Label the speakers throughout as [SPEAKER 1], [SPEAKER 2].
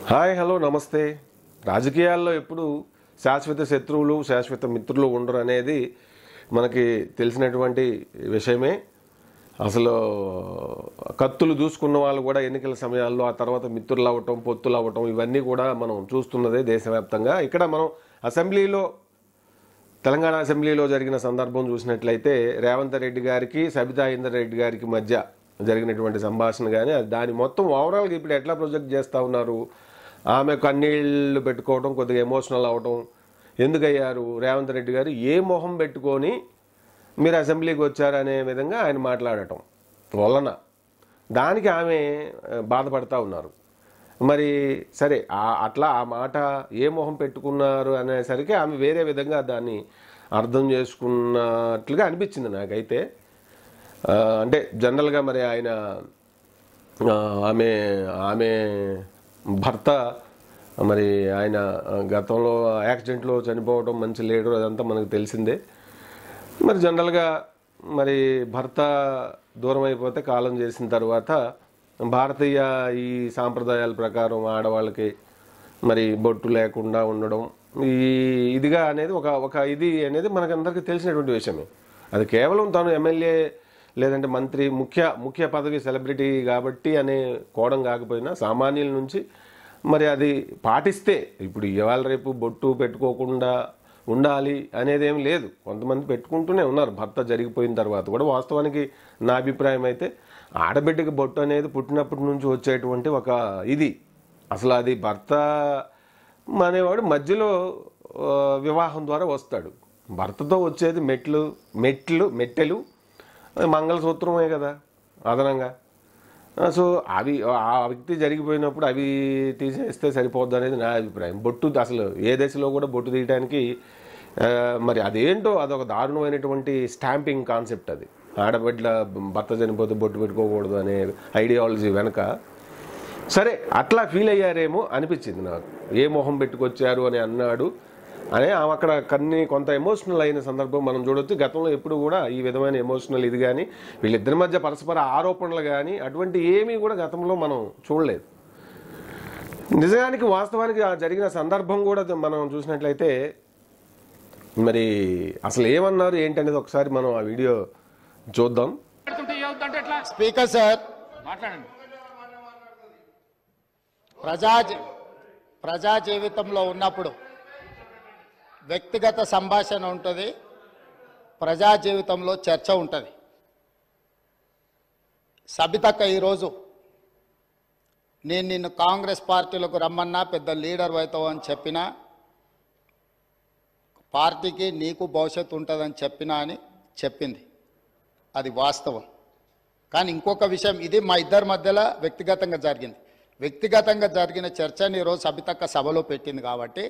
[SPEAKER 1] Hi hello నమస్తే. రాజకీయాల్లో ఎప్పుడు శాశ్వత శత్రువులు శాశ్వత మిత్రులు ఉండరు అనేది మనకి తెలిసినటువంటి విషయమే. అసలు కత్తులు దూసుకున్న వాళ్ళు కూడా ఎన్నికల సమయాల్లో ఆ తర్వాత మిత్రులు అవ్వటం, పొత్తులు అవ్వటం ఇవన్నీ కూడా మనం చూస్తున్నదే దేశవ్యాప్తంగా. ఇక్కడ మనం తెలంగాణ అసెంబ్లీలో జరిగిన సందర్భం చూసినట్లయితే రేవంత్ రెడ్డి గారికి సబితా ఇంద్రారెడ్డి గారికి మధ్య జరిగినటువంటి సంభాషణ కానీ దాని మొత్తం ఓవరాల్గా ఇప్పుడు ఎట్లా ప్రొజెక్ట్ చేస్తూ ఉన్నారు. ఆమె కన్నీళ్లు పెట్టుకోవడం, కొద్దిగా ఎమోషనల్ అవ్వటం. ఎందుకయ్యారు రేవంత్ రెడ్డి గారు, ఏ మొహం పెట్టుకొని మీరు అసెంబ్లీకి వచ్చారనే విధంగా ఆయన మాట్లాడటం వలన దానికి ఆమె బాధపడతా ఉన్నారు. మరి సరే అట్లా ఆ మాట ఏ మొహం పెట్టుకున్నారు అనేసరికి ఆమె వేరే విధంగా దాన్ని అర్థం చేసుకున్నట్లుగా అనిపించింది నాకైతే. అంటే జనరల్గా మరి ఆయన ఆమె భర్త మరి ఆయన గతంలో యాక్సిడెంట్లో చనిపోవడం, మంచి లీడర్, అదంతా మనకు తెలిసిందే. మరి జనరల్గా మరి భర్త దూరం అయిపోతే కాలం చేసిన తర్వాత భారతీయ ఈ సాంప్రదాయాల ప్రకారం ఆడవాళ్ళకి మరి బొట్టు లేకుండా ఉండడం ఇదిగా అనేది ఒక ఇది అనేది మనకందరికీ తెలిసినటువంటి విషయమే. అది కేవలం తను ఎమ్మెల్యే లేదంటే మంత్రి ముఖ్య పదవి సెలబ్రిటీ కాబట్టి అనే కోణం కాకపోయినా సామాన్యుల నుంచి మరి అది పాటిస్తే ఇప్పుడు ఇవాళ రేపు బొట్టు పెట్టుకోకుండా ఉండాలి అనేది ఏం లేదు. కొంతమంది పెట్టుకుంటూనే ఉన్నారు భర్త జరిగిపోయిన తర్వాత కూడా. వాస్తవానికి నా అభిప్రాయం అయితే ఆడబిడ్డకి బొట్టు అనేది పుట్టినప్పటి నుంచి వచ్చేటువంటి ఒక ఇది. అసలు అది భర్త అనేవాడు మధ్యలో వివాహం ద్వారా వస్తాడు. భర్తతో వచ్చేది మెట్టెలు మంగళసూత్రమే కదా అదనంగా. సో అవి ఆ వ్యక్తి జరిగిపోయినప్పుడు అవి తీసేస్తే సరిపోద్ది అనేది నా అభిప్రాయం. బొట్టు అసలు ఏ దశలో కూడా బొట్టు తీయడానికి మరి అదేంటో అదొక దారుణమైనటువంటి స్టాంపింగ్ కాన్సెప్ట్. అది ఆడబిడ్డ భర్త చనిపోతే బొట్టు పెట్టుకోకూడదు అనే ఐడియాలజీ వెనక సరే అట్లా ఫీల్ అయ్యారేమో అనిపించింది నాకు. ఏ మొహం పెట్టుకొచ్చారు అని అన్నాడు అనే ఆమె అక్కడ కొంత ఎమోషనల్ అయిన సందర్భం మనం చూడొచ్చు. గతంలో ఎప్పుడు కూడా ఈ విధమైన ఎమోషనల్ ఇది కానీ వీళ్ళిద్దరి మధ్య పరస్పర ఆరోపణలు కానీ అటువంటి ఏమీ కూడా గతంలో మనం చూడలేదు. నిజానికి వాస్తవానికి జరిగిన సందర్భం కూడా మనం చూసినట్లయితే మరి అసలు ఏమన్నారు ఏంటనేది ఒకసారి మనం ఆ వీడియో చూద్దాం.
[SPEAKER 2] స్పీకర్ సార్, ప్రజా జీవితంలో ఉన్నప్పుడు వ్యక్తిగత సంభాషణ ఉంటుంది, ప్రజా జీవితంలో చర్చ ఉంటుంది. సబితక్క ఈరోజు నేను నిన్ను కాంగ్రెస్ పార్టీలకు రమ్మన్నా పెద్ద లీడర్ అవుతావు అని చెప్పినా, పార్టీకి నీకు భవిష్యత్తు ఉంటుందని చెప్పినా అని చెప్పింది. అది వాస్తవం. కానీ ఇంకొక విషయం, ఇది మా ఇద్దరి మధ్యలో వ్యక్తిగతంగా జరిగిన చర్చని ఈరోజు సబితక్క సభలో పెట్టింది కాబట్టి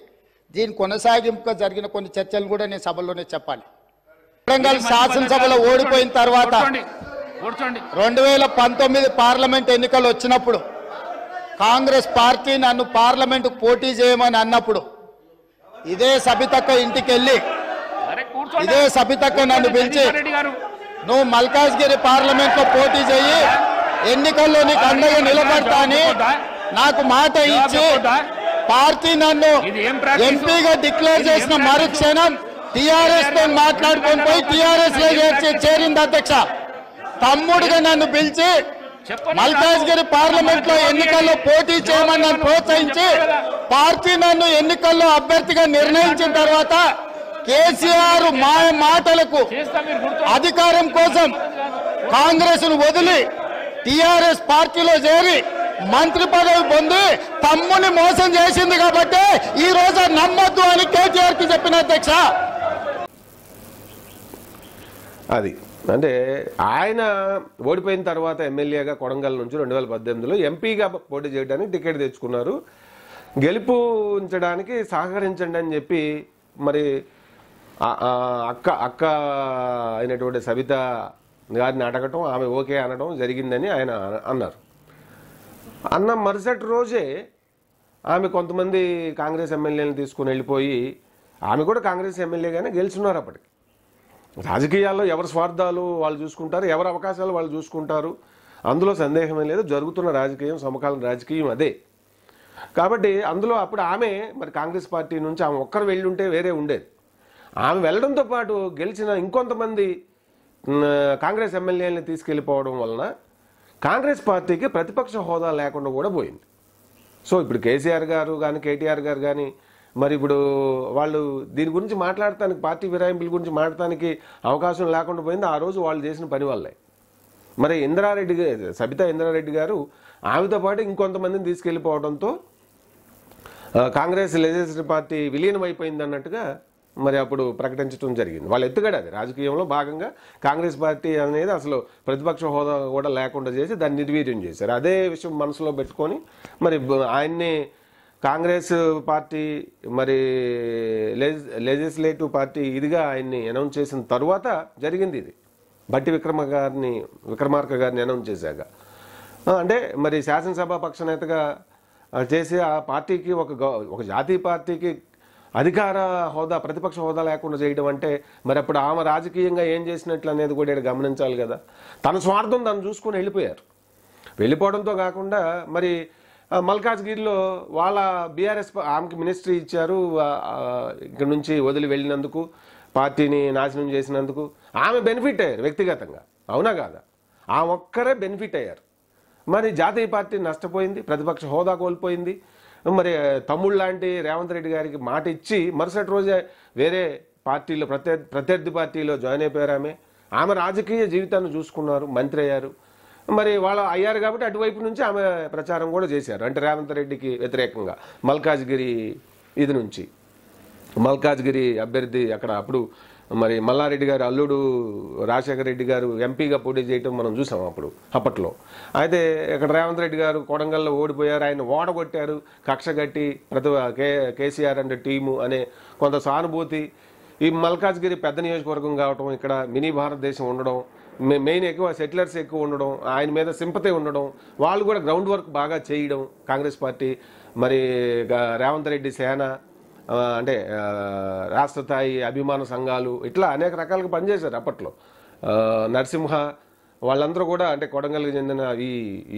[SPEAKER 2] దీని కొనసాగింపుగా జరిగిన కొన్ని చర్చలు కూడా నేను సభలోనే చెప్పాలి. వరంగల్ శాసనసభలో ఓడిపోయిన తర్వాత 2019 పార్లమెంట్ ఎన్నికలు వచ్చినప్పుడు కాంగ్రెస్ పార్టీ నన్ను పార్లమెంటుకు పోటీ చేయమని అన్నప్పుడు ఇదే సబితక్క ఇంటికి వెళ్ళి ఇదే సబితక్క నన్ను పిలిచి నువ్వు మల్కాజ్గిరి పార్లమెంట్లో పోటీ చేయి, ఎన్నికల్లో నీకు అండగా నిలబడతా అని నాకు మాట ఇచ్చి పార్టీ నన్ను ఎంపీగా డిక్లేర్ చేసిన మరుక్షణం టీఆర్ఎస్ తో మాట్లాడుకొని పోయి టీఆర్ఎస్ లో చేరింది అధ్యక్ష. తమ్ముడుగా నన్ను పిలిచి మల్కాజ్గిరి పార్లమెంట్ లో ఎన్నికల్లో పోటీ చేయమని నన్ను ప్రోత్సహించి పార్టీ నన్ను ఎన్నికల్లో అభ్యర్థిగా నిర్ణయించిన తర్వాత కేసీఆర్ మాటలకు అధికారం కోసం కాంగ్రెస్ ను వదిలి టీఆర్ఎస్ పార్టీలో చేరి మంత్రి పదవి పొంది తమ్ముని మోసం చేసింది కాబట్టి ఈ రోజు నమ్మొద్దు అని కేటీఆర్ కి చెప్పిన అధ్యక్ష.
[SPEAKER 1] అది అంటే ఆయన ఓడిపోయిన తర్వాత ఎమ్మెల్యేగా కొడంగల్ నుంచి 2018లో ఎంపీగా పోటీ చేయడానికి టికెట్ తెచ్చుకున్నారు. గెలుపుంచడానికి సహకరించండి అని చెప్పి మరి అక్క అయినటువంటి సబిత గారిని అడగటం, ఆమె ఓకే అనడం జరిగిందని ఆయన అన్నారు. అన్న మరుసటి రోజే ఆమె కొంతమంది కాంగ్రెస్ ఎమ్మెల్యేలను తీసుకుని వెళ్ళిపోయి ఆమె కూడా కాంగ్రెస్ ఎమ్మెల్యేగానే గెలుచున్నారు. అప్పటికి రాజకీయాల్లో ఎవరి స్వార్థాలు వాళ్ళు చూసుకుంటారు, ఎవరి అవకాశాలు వాళ్ళు చూసుకుంటారు, అందులో సందేహమే లేదు. జరుగుతున్న రాజకీయం, సమకాలీన రాజకీయం అదే. కాబట్టి అందులో అప్పుడు ఆమె మరి కాంగ్రెస్ పార్టీ నుంచి ఆమె ఒక్కరు వెళ్ళి ఉంటే వేరే ఉండేది. ఆమె వెళ్ళడంతో పాటు గెలిచిన ఇంకొంతమంది కాంగ్రెస్ ఎమ్మెల్యేలని తీసుకెళ్ళిపోవడం వలన కాంగ్రెస్ పార్టీకి ప్రతిపక్ష హోదా లేకుండా కూడా పోయింది. సో ఇప్పుడు కేసీఆర్ గారు కానీ కేటీఆర్ గారు కానీ మరి ఇప్పుడు వాళ్ళు దీని గురించి మాట్లాడటానికి, పార్టీ ఫిరాయింపుల గురించి మాట్లాడటానికి అవకాశం లేకుండా పోయింది ఆ రోజు వాళ్ళు చేసిన పని వల్లే. మరి సబితా ఇంద్రారెడ్డి గారు ఆమెతో పాటు ఇంకొంతమందిని తీసుకెళ్ళిపోవడంతో కాంగ్రెస్ లెజిస్లేటివ్ పార్టీ విలీనం అయిపోయింది అన్నట్టుగా మరి అప్పుడు ప్రకటించడం జరిగింది. వాళ్ళు ఎత్తుగడ అది రాజకీయంలో భాగంగా కాంగ్రెస్ పార్టీ అనేది అసలు ప్రతిపక్ష హోదా కూడా లేకుండా చేసి దాన్ని నిర్వీర్యం చేశారు. అదే విషయం మనసులో పెట్టుకొని మరి ఆయన్ని కాంగ్రెస్ పార్టీ మరి లెజిస్లేటివ్ పార్టీ ఇదిగా ఆయన్ని అనౌన్స్ చేసిన తర్వాత జరిగింది ఇది. బట్టి విక్రమార్క గారిని అనౌన్స్ చేశాక అంటే మరి శాసనసభ పక్షనేతగా చేసి ఆ పార్టీకి ఒక జాతీయ పార్టీకి అధికార హోదా, ప్రతిపక్ష హోదా లేకుండా చేయడం అంటే మరి అప్పుడు ఆమె రాజకీయంగా ఏం చేసినట్లు అనేది కూడా ఇక్కడ గమనించాలి కదా. తన స్వార్థం తను చూసుకొని వెళ్ళిపోయారు. వెళ్ళిపోవడంతో కాకుండా మరి మల్కాజ్గిరిలో వాళ్ళ బీఆర్ఎస్ ఆమెకి మినిస్ట్రీ ఇచ్చారు. ఇక్కడ నుంచి వదిలి వెళ్ళినందుకు, పార్టీని నాశనం చేసినందుకు ఆమె బెనిఫిట్ అయ్యారు వ్యక్తిగతంగా, అవునా కాదా? ఆ ఒక్కరే బెనిఫిట్ అయ్యారు. మరి జాతీయ పార్టీ నష్టపోయింది, ప్రతిపక్ష హోదా కోల్పోయింది. మరి తమ్ముళ్ళు లాంటి రేవంత్ రెడ్డి గారికి మాట ఇచ్చి మరుసటి రోజే వేరే పార్టీలో ప్రత్యర్థి పార్టీలో జాయిన్ అయిపోయారు. ఆమె రాజకీయ జీవితాన్ని చూసుకున్నారు, మంత్రి అయ్యారు. మరి వాళ్ళు అయ్యారు కాబట్టి అటువైపు నుంచి ఆమె ప్రచారం కూడా చేశారు. అంటే రేవంత్ రెడ్డికి వ్యతిరేకంగా మల్కాజ్గిరి ఇది నుంచి మల్కాజ్గిరి అభ్యర్థి అక్కడ అప్పుడు మరి మల్లారెడ్డి గారు అల్లుడు రాజశేఖర రెడ్డి గారు ఎంపీగా పోటీ చేయటం మనం చూసాం అప్పట్లో. అయితే ఇక్కడ రేవంత్ రెడ్డి గారు కొడంగల్లో ఓడిపోయారు, ఆయన ఓడగొట్టారు, కక్ష కట్టి కేసీఆర్ అంటే టీము అనే కొంత సానుభూతి. ఈ మల్కాజ్గిరి పెద్ద నియోజకవర్గం కావటం, ఇక్కడ మినీ భారతదేశం ఉండడం, మెయిన్ ఎక్కువ సెటిలర్స్ ఎక్కువ ఉండడం, ఆయన మీద సింపతి ఉండడం, వాళ్ళు కూడా గ్రౌండ్ వర్క్ బాగా చేయడం కాంగ్రెస్ పార్టీ, మరి రేవంత్ రెడ్డి సేన అంటే రాష్ట్ర స్థాయి అభిమాన సంఘాలు ఇట్లా అనేక రకాలుగా పనిచేశారు అప్పట్లో. నరసింహ వాళ్ళందరూ కూడా అంటే కొడంగల్కి చెందిన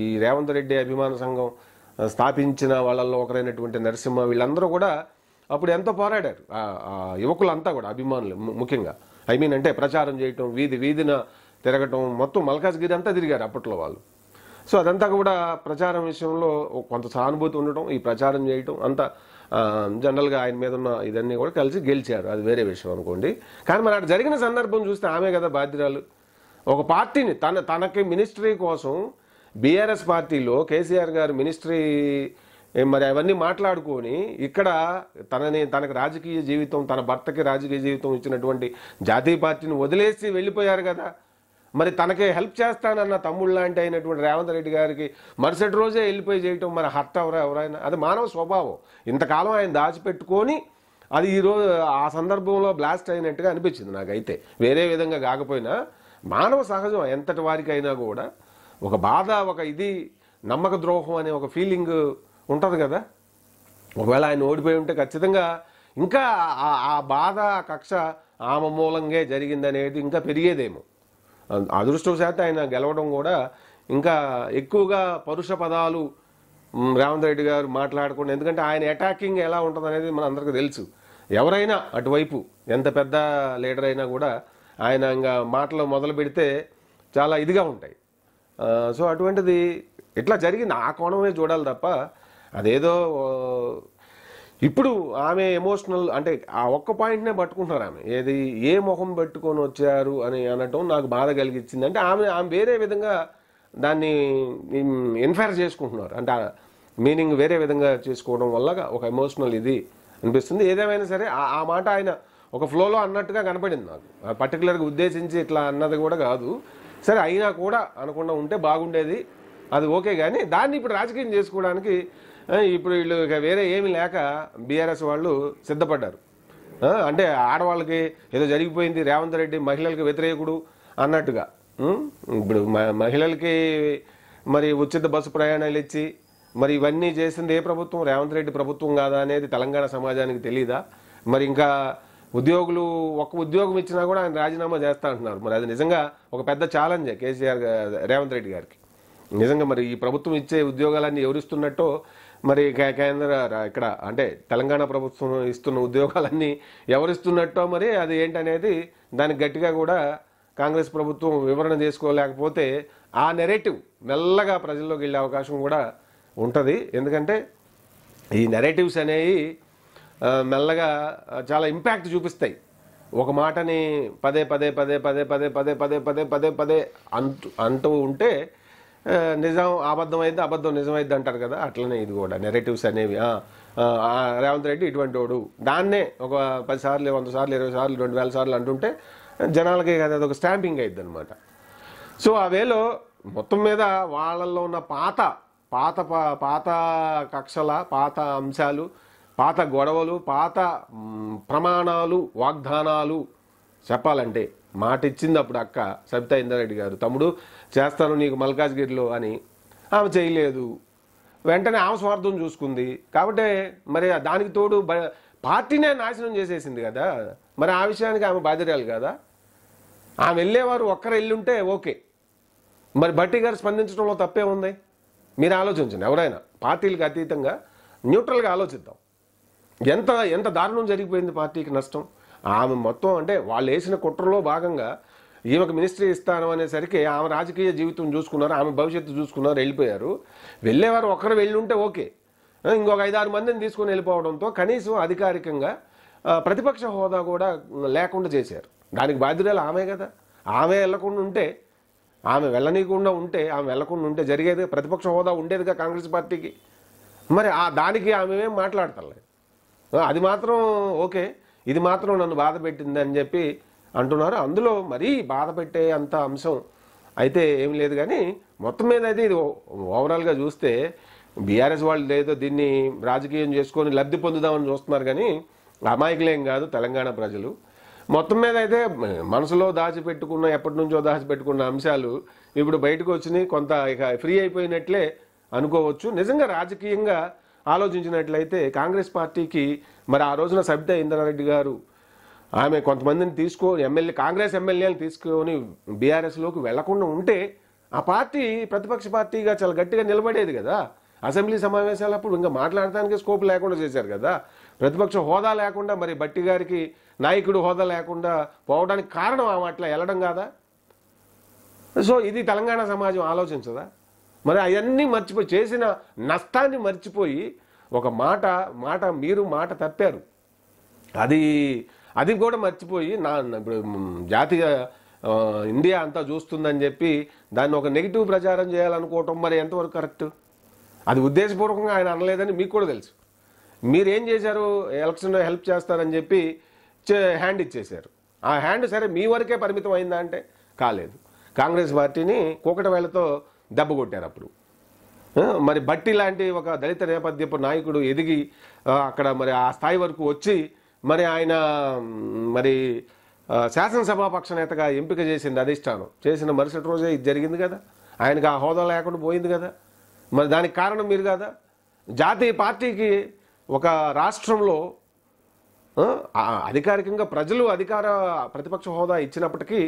[SPEAKER 1] ఈ రేవంత్ రెడ్డి అభిమాన సంఘం స్థాపించిన వాళ్ళల్లో ఒకరైనటువంటి నరసింహ వీళ్ళందరూ కూడా అప్పుడు ఎంతో పోరాడారు. యువకులంతా కూడా అభిమానులు ముఖ్యంగా అంటే ప్రచారం చేయటం, వీధిన తిరగటం, మొత్తం మల్కాజ్గిరి అంతా తిరిగారు అప్పట్లో వాళ్ళు. సో అదంతా కూడా ప్రచారం విషయంలో కొంత సానుభూతి ఉండటం, ఈ ప్రచారం చేయటం అంతా జనరల్గా ఆయన మీద ఉన్న ఇదన్నీ కూడా కలిసి గెలిచారు. అది వేరే విషయం అనుకోండి. కానీ మరి అక్కడ జరిగిన సందర్భం చూస్తే ఆమె కదా బాధ్యురాలు. ఒక పార్టీని తనకి మినిస్ట్రీ కోసం బీఆర్ఎస్ పార్టీలో కేసీఆర్ గారు మినిస్ట్రీ మరి అవన్నీ మాట్లాడుకొని ఇక్కడ తనకు రాజకీయ జీవితం, తన భర్తకి రాజకీయ జీవితం ఇచ్చినటువంటి జాతీయ పార్టీని వదిలేసి వెళ్ళిపోయారు కదా. మరి తనకే హెల్ప్ చేస్తానన్న తమ్ముళ్ళు లాంటి అయినటువంటి రేవంత్ రెడ్డి గారికి మరుసటి రోజే వెళ్ళిపోయి చేయటం మరి హర్ట్ ఎవరైనా, అది మానవ స్వభావం. ఇంతకాలం ఆయన దాచిపెట్టుకొని అది ఈరోజు ఆ సందర్భంలో బ్లాస్ట్ అయినట్టుగా అనిపించింది నాకైతే. వేరే విధంగా కాకపోయినా మానవ సహజం ఎంతటి వారికైనా కూడా ఒక బాధ, ఒక ఇది నమ్మక ద్రోహం అనే ఒక ఫీలింగ్ ఉంటుంది కదా. ఒకవేళ ఆయన ఓడిపోయి ఉంటే ఖచ్చితంగా ఇంకా ఆ బాధ, కక్ష ఆమె మూలంగా జరిగిందనేది ఇంకా పెరిగేదేమో. అదృష్టవశాత్తు ఆయన గెలవడం కూడా ఇంకా ఎక్కువగా పరుష పదాలు రేవంత్ రెడ్డి గారు మాట్లాడకుండా, ఎందుకంటే ఆయన అటాకింగ్ ఎలా ఉంటుంది అనేది మన అందరికీ తెలుసు. ఎవరైనా అటువైపు ఎంత పెద్ద లీడర్ అయినా కూడా ఆయన ఇంకా మాటలు మొదలు పెడితే చాలా ఇదిగా ఉంటాయి. సో అటువంటిది ఇట్లా జరిగింది. ఆ కోణమే చూడాలి తప్ప అదేదో ఇప్పుడు ఆమె ఎమోషనల్ అంటే ఆ ఒక్క పాయింట్నే పట్టుకుంటున్నారు. ఆమె ఏది ఏ మొహం పెట్టుకొని వచ్చారు అని అనటం నాకు బాధ కలిగించింది. అంటే ఆమె వేరే విధంగా దాన్ని ఇన్ఫైర్ చేసుకుంటున్నారు. అంటే మీనింగ్ వేరే విధంగా చేసుకోవడం వల్ల ఒక ఎమోషనల్ ఇది అనిపిస్తుంది. ఏదేమైనా సరే ఆ మాట ఆయన ఒక ఫ్లోలో అన్నట్టుగా కనపడింది నాకు. పర్టికులర్గా ఉద్దేశించి ఇట్లా అన్నది కూడా కాదు. సరే అయినా కూడా అనకుండా ఉంటే బాగుండేది, అది ఓకే. కానీ దాన్ని ఇప్పుడు రాజకీయం చేసుకోవడానికి ఇప్పుడు వీళ్ళు వేరే ఏమీ లేక బీఆర్ఎస్ వాళ్ళు సిద్ధపడ్డారు. అంటే ఆడవాళ్ళకి ఏదో జరిగిపోయింది, రేవంత్ రెడ్డి మహిళలకు వ్యతిరేకుడు అన్నట్టుగా. ఇప్పుడు మహిళలకి మరి ఉచిత బస్సు ప్రయాణాలు ఇచ్చి మరి ఇవన్నీ చేసింది ఏ ప్రభుత్వం? రేవంత్ రెడ్డి ప్రభుత్వం కాదా అనేది తెలంగాణ సమాజానికి తెలీదా? మరి ఇంకా ఉద్యోగులు ఒక్క ఉద్యోగం ఇచ్చినా కూడా ఆయన రాజీనామా చేస్తా అంటున్నారు. మరి అది నిజంగా ఒక పెద్ద ఛాలెంజే రేవంత్ రెడ్డి గారికి. నిజంగా మరి ఈ ప్రభుత్వం ఇచ్చే ఉద్యోగాలన్నీ ఎవరిస్తున్నట్టో మరి కేంద్ర ఇక్కడ అంటే తెలంగాణ ప్రభుత్వం ఇస్తున్న ఉద్యోగాలన్నీ ఎవరిస్తున్నట్టో మరి అది ఏంటనేది దానికి గట్టిగా కూడా కాంగ్రెస్ ప్రభుత్వం వివరణ చేసుకోలేకపోతే ఆ నెరేటివ్ మెల్లగా ప్రజల్లోకి వెళ్ళే అవకాశం కూడా ఉంటుంది. ఎందుకంటే ఈ నెరేటివ్స్ అనేవి మెల్లగా చాలా ఇంపాక్ట్ చూపిస్తాయి. ఒక మాటని పదే పదే పదే పదే పదే పదే పదే పదే పదే పదే అంటూ ఉంటే నిజం అబద్ధమైంది, అబద్ధం నిజమైంది అంటారు కదా, అట్లనే ఇది కూడా నెరేటివ్స్ అనేవి. రేవంత్ రెడ్డి ఇటువంటి వాడు, దాన్నే ఒక 10 సార్లు 100 సార్లు 20 సార్లు 2000 సార్లు అంటుంటే జనాలకి అది ఒక స్టాంపింగ్ అయింది అనమాట. సో ఆ వేలో మొత్తం మీద వాళ్ళల్లో ఉన్న పాత పాత పాత కక్షల, పాత అంశాలు, పాత గొడవలు, పాత ప్రమాణాలు, వాగ్దానాలు చెప్పాలంటే మాట ఇచ్చింది అప్పుడు అక్క సబితా ఇంద్రారెడ్డి గారు, తమ్ముడు చేస్తాను నీకు మల్కాజ్గిరిలో అని. ఆమె చేయలేదు, వెంటనే ఆమె స్వార్థం చూసుకుంది. కాబట్టి మరి దానికి తోడు పార్టీనే నాశనం చేసేసింది కదా, మరి ఆ విషయానికి ఆమె బాధ్యతలు కదా. ఆమె వెళ్ళేవారు ఒక్కరు వెళ్ళుంటే ఓకే, మరి భట్టి గారు స్పందించడంలో తప్పే ఉంది? మీరు ఆలోచించండి. ఎవరైనా పార్టీలకు అతీతంగా న్యూట్రల్గా ఆలోచిద్దాం. ఎంత ఎంత దారుణం జరిగిపోయింది పార్టీకి నష్టం. ఆమె మొత్తం అంటే వాళ్ళు వేసిన కుట్రలో భాగంగా ఈమెకు మినిస్ట్రీ ఇస్తాను అనేసరికి ఆమె రాజకీయ జీవితం చూసుకున్నారు, ఆమె భవిష్యత్తు చూసుకున్నారు, వెళ్ళిపోయారు. వెళ్ళేవారు ఒక్కరు వెళ్ళుంటే ఓకే, ఇంకొక 5-6 మందిని తీసుకొని వెళ్ళిపోవడంతో కనీసం అధికారికంగా ప్రతిపక్ష హోదా కూడా లేకుండా చేశారు. దానికి బాధ్యురాలు ఆమె కదా. ఆమె వెళ్లకుండా ఉంటే, ఆమె వెళ్ళనీయకుండా ఉంటే, ఆమె వెళ్లకుండా ఉంటే జరిగేది ప్రతిపక్ష హోదా ఉండేదిగా కాంగ్రెస్ పార్టీకి. మరి దానికి ఆమె ఏం మాట్లాడతలేదు. అది మాత్రం ఓకే, ఇది మాత్రం నన్ను బాధ పెట్టింది అని చెప్పి అంటున్నారు. అందులో మరీ బాధ పెట్టే అంత అంశం అయితే ఏం లేదు. కానీ మొత్తం మీద అయితే ఇది ఓవరాల్గా చూస్తే బీఆర్ఎస్ వాళ్ళు ఏదో దీన్ని రాజకీయం చేసుకొని లబ్ధి పొందుదామని చూస్తున్నారు. కానీ అమాయకులేం కాదు తెలంగాణ ప్రజలు. మొత్తం మీద అయితే మనసులో దాచిపెట్టుకున్న, ఎప్పటి నుంచో దాచిపెట్టుకున్న అంశాలు ఇప్పుడు బయటకు వచ్చినాయి. కొంత ఇక ఫ్రీ అయిపోయినట్లే అనుకోవచ్చు. నిజంగా రాజకీయంగా ఆలోచించినట్లయితే కాంగ్రెస్ పార్టీకి మరి ఆ రోజున సబితా ఇంద్రారెడ్డి గారు ఆమె కొంతమందిని తీసుకొని కాంగ్రెస్ ఎమ్మెల్యేలు తీసుకొని బీఆర్ఎస్లోకి వెళ్లకుండా ఉంటే ఆ పార్టీ ప్రతిపక్ష పార్టీగా చాలా గట్టిగా నిలబడేది కదా. అసెంబ్లీ సమావేశాలప్పుడు ఇంకా మాట్లాడటానికి స్కోప్ లేకుండా చేశారు కదా. ప్రతిపక్ష హోదా లేకుండా, మరి భట్టి గారికి నాయకుడు హోదా లేకుండా పోవడానికి కారణం ఆమె అట్లా వెళ్ళడం కాదా. సో ఇది తెలంగాణ సమాజం ఆలోచించదా? మరి అవన్నీ మర్చిపోయి, చేసిన నష్టాన్ని మర్చిపోయి ఒక మాట మీరు మాట తప్పారు, అది కూడా మర్చిపోయి ఇప్పుడు జాతీయ ఇండియా అంతా చూస్తుందని చెప్పి దాన్ని ఒక నెగిటివ్ ప్రచారం చేయాలనుకోవటం మరి ఎంతవరకు కరెక్ట్? అది ఉద్దేశపూర్వకంగా ఆయన అనలేదని మీకు కూడా తెలుసు. మీరేం చేశారు? ఎలక్షన్లో హెల్ప్ చేస్తారని చెప్పి హ్యాండ్ ఇచ్చేశారు. ఆ హ్యాండ్ సరే మీ వరకే పరిమితం అయిందా అంటే కాలేదు. కాంగ్రెస్ పార్టీని కూకట వేళతో దెబ్బ కొట్టారు అప్పుడు. మరి భట్టి లాంటి ఒక దళిత నేపథ్యపు నాయకుడు ఎదిగి అక్కడ మరి ఆ స్థాయి వరకు వచ్చి మరి ఆయన మరి శాసనసభాపక్ష నేతగా ఎంపిక చేసింది అధిష్టానం. చేసిన మరుసటి రోజే ఇది జరిగింది కదా. ఆయనకు ఆ హోదా లేకుండా పోయింది కదా. మరి దానికి కారణం మీరు కదా. జాతీయ పార్టీకి ఒక రాష్ట్రంలో అధికారికంగా ప్రజలు ప్రతిపక్ష హోదా ఇచ్చినప్పటికీ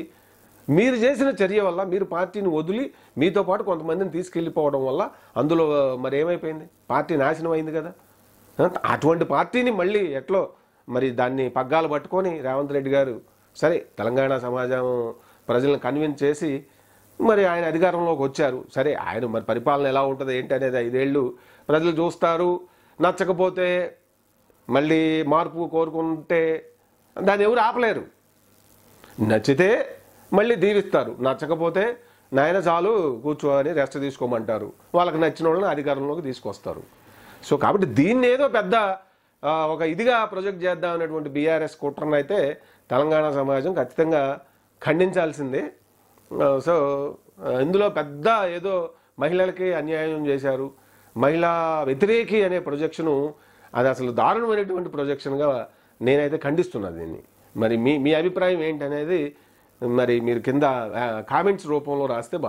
[SPEAKER 1] మీరు చేసిన చర్య వల్ల, మీరు పార్టీని వదిలి మీతో పాటు కొంతమందిని తీసుకెళ్ళిపోవడం వల్ల అందులో మరి ఏమైపోయింది? పార్టీ నాశనం అయింది కదా. అటువంటి పార్టీని మళ్ళీ ఎట్లో మరి దాన్ని పగ్గాలు పట్టుకొని రేవంత్ రెడ్డి గారు సరే తెలంగాణ సమాజం ప్రజలను కన్విన్స్ చేసి మరి ఆయన అధికారంలోకి వచ్చారు. సరే ఆయన మరి పరిపాలన ఎలా ఉంటుంది ఏంటి అనేది 5 ఏళ్ళు ప్రజలు చూస్తారు. నచ్చకపోతే మళ్ళీ మార్పు కోరుకుంటే దాన్ని ఎవరు ఆపలేరు. నచ్చితే మళ్ళీ దీవిస్తారు, నచ్చకపోతే నాయన చాలు కూర్చోని రెస్ట్ తీసుకోమంటారు. వాళ్ళకి నచ్చిన వాళ్ళని అధికారంలోకి తీసుకొస్తారు. సో కాబట్టి దీన్ని ఏదో పెద్ద ఒక ఇదిగా ప్రొజెక్ట్ చేద్దాం అనేటువంటి బీఆర్ఎస్ కుట్రను అయితే తెలంగాణ సమాజం ఖచ్చితంగా ఖండించాల్సిందే. సో ఇందులో పెద్ద ఏదో మహిళలకి అన్యాయం చేశారు, మహిళా వ్యతిరేకి అనే ప్రొజెక్షను అది అసలు దారుణమైనటువంటి ప్రొజెక్షన్గా నేనైతే ఖండిస్తున్నాను దీన్ని. మరి మీ అభిప్రాయం ఏంటనేది మరి మీరు కింద కామెంట్స్ రూపంలో రాస్తే